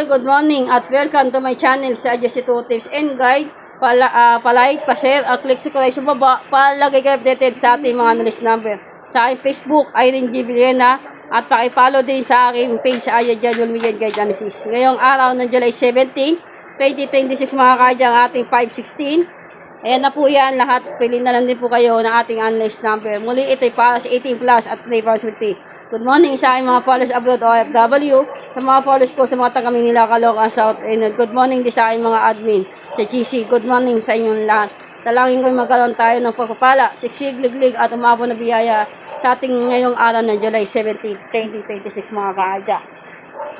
Good morning at welcome to my channel sa Adjust2 Tips and Guide. Palike, pa-share at click subscribe sa baba palagi kayo updated sa ating mga analyst number. Sa aking Facebook, Irene G. Villena, at pakipollow din sa aking page sa Aya General Media Guide Analysis. Ngayong araw ng July 17, 2026 mga kaidya ang ating 516. Ayan na po yan lahat. Pili na lang din po kayo ng ating analyst number. Muli ito ay para sa 18 plus at play responsibility. Good morning sa aking mga followers abroad OFW, sa mga followers ko sa mga taga Manila, Caloocan, South, and good morning din sa aking mga admin sa GC. Good morning sa inyong lahat. Talangin ko magkaroon tayo ng pagpapala, siksig, liglig at umabot na biyaya sa ating ngayong araw ng July 17, 2026 mga kaadya.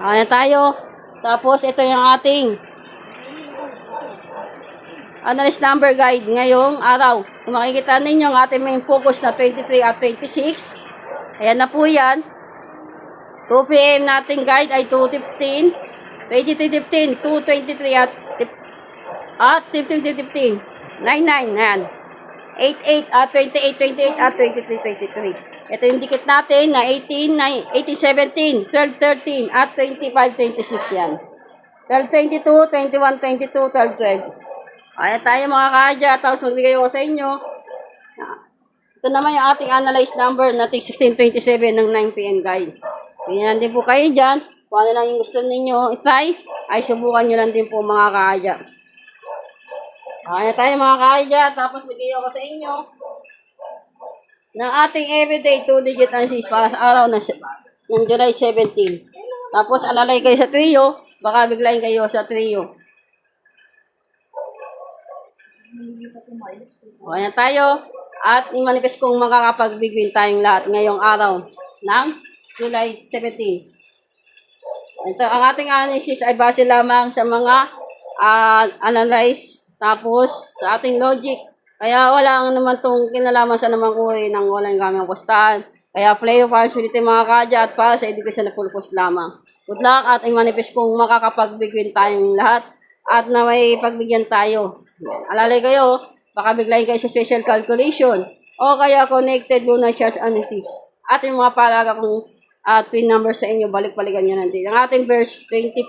Ayan tayo. Tapos ito yung ating analyst number guide ngayong araw. Kung makikita ninyo ang ating main focus na 23 at 26. Ayan na po yan. 2 PM nating guide ay 2:15, 23:15, 2:23 at 15:15, 99, ayan. 88 at 28 at 23. Ito yung dikit natin na 18, 17, 12, 13 at 25, 26 yan. 12, 22, 21, 22, 12, 12. Ayan tayo mga kaadya, tapos magbigay ko sa inyo. Ito naman yung ating analyze number na 1627 ng 9 PM guide. Ganyan din po kayo dyan. Kung ano lang yung gusto ninyo i-try, ay subukan nyo lang din po mga kaadya. Ayan tayo mga kaadya, tapos bigay ko sa inyo ng ating everyday 2-digit analysis para sa araw ng July 17. Tapos alalay kayo sa trio, baka biglayin kayo sa trio. Ayan tayo. At i-manifest kong makakapagbigwin tayong lahat ngayong araw ng July 17. Ito, ang ating analysis ay base lamang sa mga analyze, tapos sa ating logic. Kaya wala naman itong kinalaman sa namang uri ng walang gamang postahan. Kaya play of responsibility mga kadya at para sa education na purpose lamang. Good luck at i-manifest kong makakapagbigwin tayong lahat at na may pagbigyan tayo. Alalay kayo, baka biglayin kayo sa special calculation o kaya connected lunar chart analysis. At yung mga paraga kong twin numbers sa inyo, balik-balikan nyo natin. Ang ating verse 24,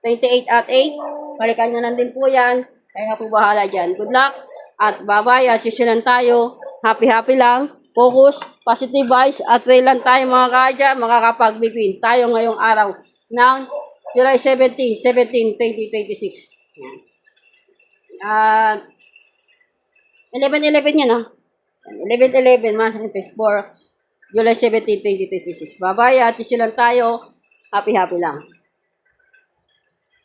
28 at 8, balikan nyo natin po yan. Kaya nga po bahala dyan. Good luck at bye-bye at susunan tayo. Happy lang. Focus, positive vibes at trail lang tayo mga kaadya, makakapagbigwin tayo ngayong araw ng July 17, 2026. At 11-11 yan, 11-11, manifest for July 17, 2026. Bye-bye at issue lang tayo. Happy lang.